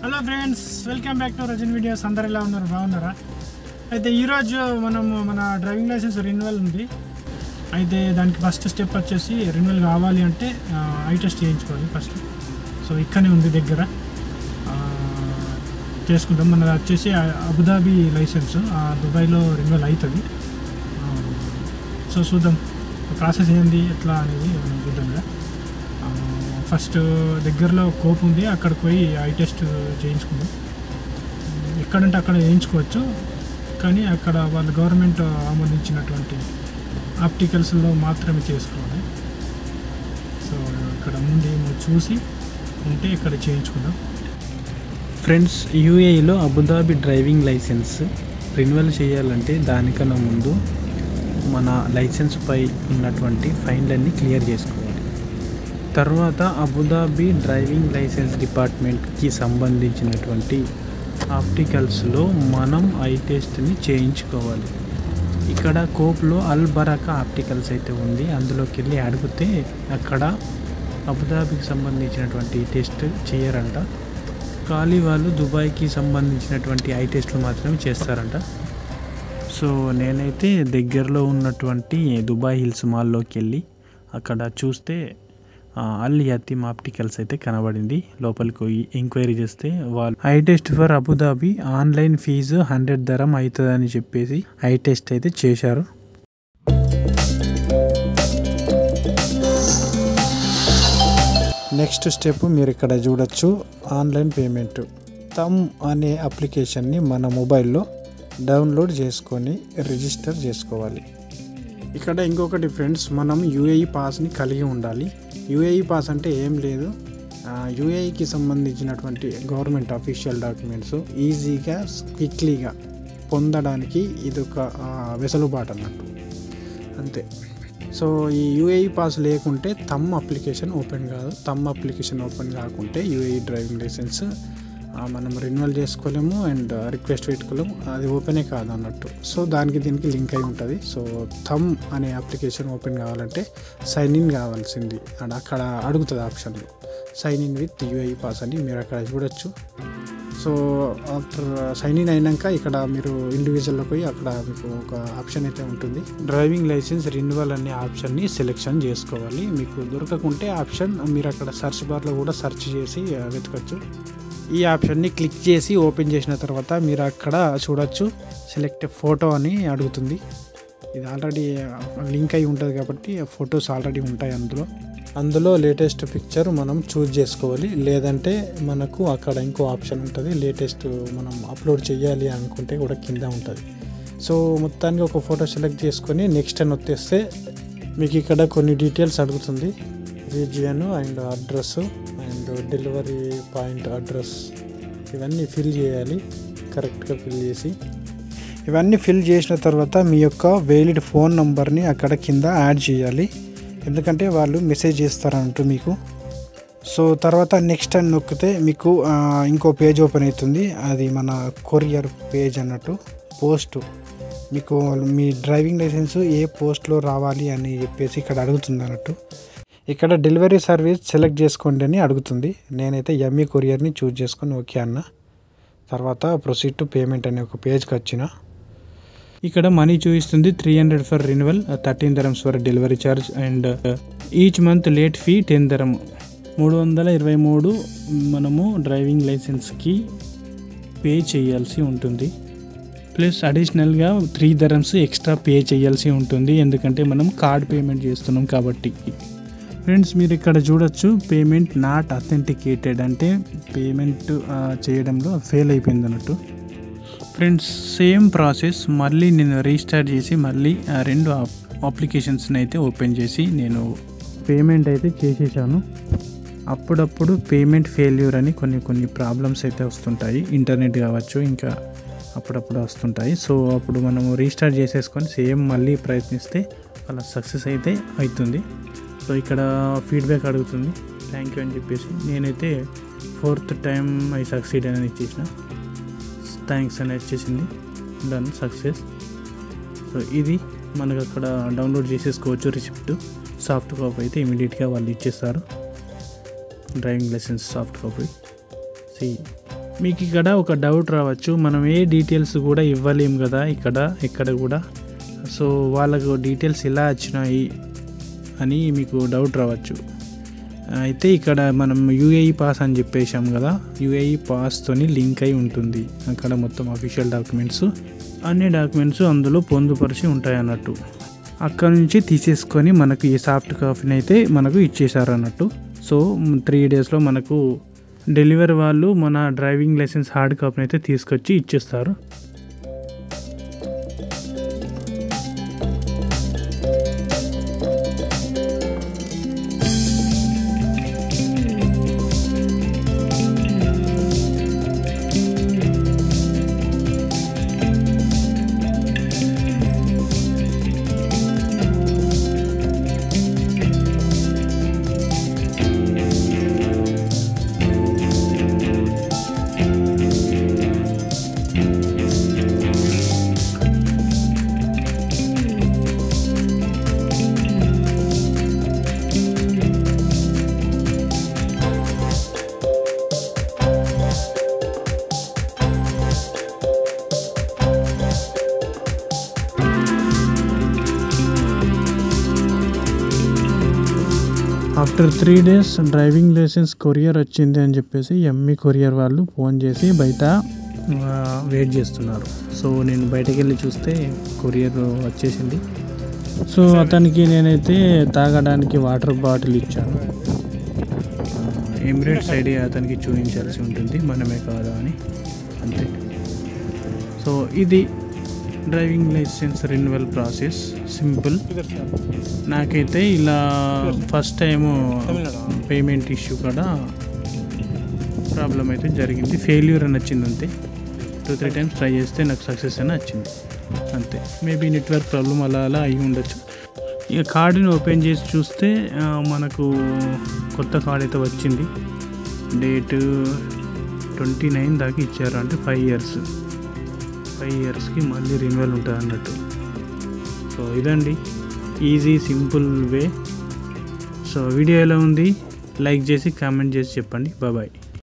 Hello friends, welcome back to రజన్ videos. అందరు ఎలా ఉన్నారు? బాగున్నారా? అయితే ఈరోజు మనము మన డ్రైవింగ్ లైసెన్స్ రెన్యువల్ ఉంది. అయితే దానికి ఫస్ట్ స్టెప్ వచ్చేసి రెన్యువల్ కావాలి అంటే ఐ టెస్ట్ చేయించుకోవాలి ఫస్ట్. సో ఇక్కడనే ఉంది దగ్గర, చేసుకుంటాం. మన వచ్చేసి అబుదాబి లైసెన్స్ దుబాయ్లో రెన్యువల్ అవుతుంది. సో చూద్దాం ప్రాసెస్ ఏంది ఎట్లా అనేది మనం చూద్దాం. ఫస్ట్ దగ్గరలో కోప్ ఉంది, అక్కడికి పోయి ఐ టెస్ట్ చేయించుకుందాం. ఎక్కడంటే అక్కడ చేయించుకోవచ్చు, కానీ అక్కడ వాళ్ళ గవర్నమెంట్ ఆమోదించినటువంటి ఆప్టికల్స్లో మాత్రమే చేసుకోవాలి. సో ఇక్కడ ముందు చూసి ఉంటే ఇక్కడ చేయించుకుందాం. ఫ్రెండ్స్, యూఏఈలో అబుదాబి డ్రైవింగ్ లైసెన్స్ రెన్యువల్ చేయాలంటే దానికన్నా ముందు మన లైసెన్స్పై ఉన్నటువంటి ఫైన్లన్నీ క్లియర్ చేసుకోవాలి. తర్వాత అబుదాబి డ్రైవింగ్ లైసెన్స్ డిపార్ట్మెంట్కి సంబంధించినటువంటి ఆప్టికల్స్లో మనం ఐ టెస్ట్ని చేయించుకోవాలి. ఇక్కడ కోప్లో అల్ బరకా ఆప్టికల్స్ అయితే ఉంది, అందులోకి వెళ్ళి అడిగితే అక్కడ అబుదాబికి సంబంధించినటువంటి టెస్ట్ చేయరంట. ఖాళీ వాళ్ళు దుబాయ్కి సంబంధించినటువంటి ఐ టెస్ట్లు మాత్రమే చేస్తారంట. సో నేనైతే దగ్గరలో ఉన్నటువంటి దుబాయ్ హిల్స్ మాల్లోకి వెళ్ళి అక్కడ చూస్తే అల్ యతీమ్ ఆప్టికల్స్ అయితే కనబడింది. లోపలికి పోయి ఎంక్వైరీ చేస్తే వాళ్ళు eye test for Abu Dhabi online fee 100 dirham అవుతుందని చెప్పేసి ఐ టెస్ట్ అయితే చేశారు. నెక్స్ట్ స్టెప్ మీరు ఇక్కడ చూడొచ్చు, ఆన్లైన్ పేమెంట్. తమ్ అనే అప్లికేషన్ని మన మొబైల్లో డౌన్లోడ్ చేసుకొని రిజిస్టర్ చేసుకోవాలి. ఇక్కడ ఇంకొకటి ఫ్రెండ్స్, మనం యూఏఈ పాస్ని కలిగి ఉండాలి. యూఏఈ పాస్ అంటే ఏం లేదు, యూఏఈకి సంబంధించినటువంటి గవర్నమెంట్ అఫీషియల్ డాక్యుమెంట్స్ ఈజీగా క్విక్లీగా పొందడానికి ఇది ఒక వెసులుబాటు అన్నట్టు, అంతే. సో ఈ యూఏఈ పాస్ లేకుంటే తమ్ అప్లికేషన్ ఓపెన్ కాదు. తమ్ అప్లికేషన్ ఓపెన్ కాకుంటే యూఏఈ డ్రైవింగ్ లైసెన్స్ మనం రెన్యువల్ చేసుకోలేము అండ్ రిక్వెస్ట్ పెట్టుకోలేము, అది ఓపెనే కాదు అన్నట్టు. సో దానికి దీనికి లింక్ అయి ఉంటుంది. సో థమ్ అనే అప్లికేషన్ ఓపెన్ కావాలంటే సైన్ ఇన్ కావాల్సింది. అండ్ అక్కడ అడుగుతుంది ఆప్షన్లు, sign in with UAE pass అని మీరు అక్కడ చూడొచ్చు. సో ఆఫ్టర్ సైన్ ఇన్ అయినాక ఇక్కడ మీరు ఇండివిజువల్లో పోయి అక్కడ మీకు ఒక ఆప్షన్ అయితే ఉంటుంది, డ్రైవింగ్ లైసెన్స్ రెన్యువల్ అనే ఆప్షన్ని సెలెక్షన్ చేసుకోవాలి. మీకు దొరకకుంటే ఆప్షన్ మీరు అక్కడ సెర్చ్ బార్లో కూడా సెర్చ్ చేసి వెతకచ్చు. ఈ ఆప్షన్ని క్లిక్ చేసి ఓపెన్ చేసిన తర్వాత మీరు అక్కడ చూడొచ్చు, సెలెక్ట్ ఫోటో అని అడుగుతుంది. ఇది ఆల్రెడీ లింక్ అయి ఉంటుంది కాబట్టి ఫొటోస్ ఆల్రెడీ ఉంటాయి అందులో లేటెస్ట్ పిక్చర్ మనం చూజ్ చేసుకోవాలి. లేదంటే మనకు అక్కడ ఇంకో ఆప్షన్ ఉంటుంది, లేటెస్ట్ మనం అప్లోడ్ చేయాలి అనుకుంటే కూడా కింద ఉంటుంది. సో మొత్తానికి ఒక ఫోటో సెలెక్ట్ చేసుకొని నెక్స్ట్ అని వచ్చేస్తే మీకు ఇక్కడ కొన్ని డీటెయిల్స్ అడుగుతుంది, region and address and delivery point address, ఇవన్నీ ఫిల్ చేయాలి. కరెక్ట్గా ఫిల్ చేసి ఇవన్నీ ఫిల్ చేసిన తర్వాత మీ యొక్క వ్యాలిడ్ ఫోన్ నంబర్ని అక్కడ కింద యాడ్ చేయాలి, ఎందుకంటే వాళ్ళు మెసేజ్ చేస్తారంటూ మీకు. సో తర్వాత నెక్స్ట్ అని నొక్కితే మీకు ఇంకో పేజ్ ఓపెన్ అవుతుంది, అది మన కొరియర్ పేజ్ అన్నట్టు. పోస్ట్ మీకు మీ డ్రైవింగ్ లైసెన్స్ ఏ పోస్ట్లో రావాలి అని చెప్పేసి ఇక్కడ అడుగుతుంది అన్నట్టు. ఇక్కడ డెలివరీ సర్వీస్ సెలెక్ట్ చేసుకోండి అని అడుగుతుంది. నేనైతే యమ్మీ కొరియర్ని చూజ్ చేసుకొని ఓకే అన్న. తర్వాత ప్రొసీడ్ టు పేమెంట్ అనే ఒక పేజ్కి వచ్చిన ఇక్కడ మనీ చూపిస్తుంది 300 for renewal, 13 dirhams for delivery charge and each month late fee 10 dirham. 323 మనము డ్రైవింగ్ లైసెన్స్కి పే చేయాల్సి ఉంటుంది. ప్లస్ అడిషనల్గా 3 dirhams ఎక్స్ట్రా పే చేయాల్సి ఉంటుంది, ఎందుకంటే మనం కార్డ్ పేమెంట్ చేస్తున్నాం కాబట్టి. ఫ్రెండ్స్, మీరు ఇక్కడ చూడొచ్చు, పేమెంట్ నాట్ అథెంటికేటెడ్ అంటే పేమెంట్ చేయడంలో ఫెయిల్ అయిపోయింది అన్నట్టు. ఫ్రెండ్స్, సేమ్ ప్రాసెస్ మళ్ళీ నేను రీస్టార్ట్ చేసి మళ్ళీ 2 అప్లికేషన్స్ని అయితే ఓపెన్ చేసి నేను పేమెంట్ అయితే చేసేసాను. అప్పుడప్పుడు పేమెంట్ ఫెయిల్యూర్ అని కొన్ని ప్రాబ్లమ్స్ అయితే వస్తుంటాయి, ఇంటర్నెట్ కావచ్చు, ఇంకా అప్పుడప్పుడు వస్తుంటాయి. సో అప్పుడు మనము రీస్టార్ట్ చేసేసుకొని సేమ్ మళ్ళీ ప్రయత్నిస్తే అలా సక్సెస్ అయితే అవుతుంది. సో ఇక్కడ ఫీడ్బ్యాక్ అడుగుతుంది, థ్యాంక్ యూ అని చెప్పేసి నేనైతే 4th టైం ఐ సక్సీడ్ అని ఇచ్చేసిన, థ్యాంక్స్ అని వచ్చేసింది, డన్ సక్సెస్. సో ఇది మనకు అక్కడ డౌన్లోడ్ చేసేసుకోవచ్చు రిసిప్ట్. సాఫ్ట్ కాపీ అయితే ఇమీడియట్గా వాళ్ళు ఇచ్చేస్తారు, డ్రైవింగ్ లైసెన్స్ సాఫ్ట్ కాపీ. మీకు ఇక్కడ ఒక డౌట్ రావచ్చు, మనం ఏ డీటెయిల్స్ కూడా ఇవ్వలేము కదా ఇక్కడ కూడా. సో వాళ్ళకు డీటెయిల్స్ ఎలా వచ్చినాయి అని మీకు డౌట్ రావచ్చు. అయితే ఇక్కడ మనం యూఏఈ పాస్ అని చెప్పేసాం కదా, యూఏఈ పాస్తోని లింక్ అయి ఉంటుంది. అక్కడ మొత్తం అఫీషియల్ డాక్యుమెంట్స్, అన్ని డాక్యుమెంట్స్ అందులో పొందుపరిచి ఉంటాయి అన్నట్టు. అక్కడ నుంచి తీసేసుకొని మనకు ఈ సాఫ్ట్ కాపీని అయితే మనకు ఇచ్చేసారు అన్నట్టు. సో 3 డేస్లో మనకు డెలివరీ వాళ్ళు మన డ్రైవింగ్ లైసెన్స్ హార్డ్ కాపీని అయితే తీసుకొచ్చి ఇచ్చేస్తారు. After 3 days driving licence courier వచ్చింది అని చెప్పేసి ఎంఈ కొరియర్ వాళ్ళు ఫోన్ చేసి బయట వెయిట్ చేస్తున్నారు. సో నేను బయటకు వెళ్ళి చూస్తే కొరియర్ వచ్చేసింది. సో అతనికి నేనైతే తాగడానికి వాటర్ బాటిల్ ఇచ్చాను. ఎమిరేట్స్ ఐడి అతనికి చూపించాల్సి ఉంటుంది, మనమే కాదా అని, అంతే. సో ఇది driving licence renewal process, simple. నాకైతే ఇలా ఫస్ట్ టైము పేమెంట్ ఇష్యూ కూడా ప్రాబ్లం అయితే జరిగింది, ఫెయిల్యూర్ అని వచ్చింది అంతే. 2-3 టైమ్స్ ట్రై చేస్తే నాకు సక్సెస్ అని వచ్చింది అంతే. మేబీ నెట్వర్క్ ప్రాబ్లం అలా అయి ఉండొచ్చు. ఇక కార్డుని ఓపెన్ చేసి చూస్తే మనకు కొత్త కార్డ్ అయితే వచ్చింది. డేట్ 29 దాకా ఇచ్చారు, అంటే 5 ఇయర్స్కి మళ్ళీ రెన్యువల్ ఉంటుంది అన్నట్టు. సో ఇదండి easy simple way. So video ఎలా ఉంది లైక్ చేసి కామెంట్ చేసి చెప్పండి. బాయ్.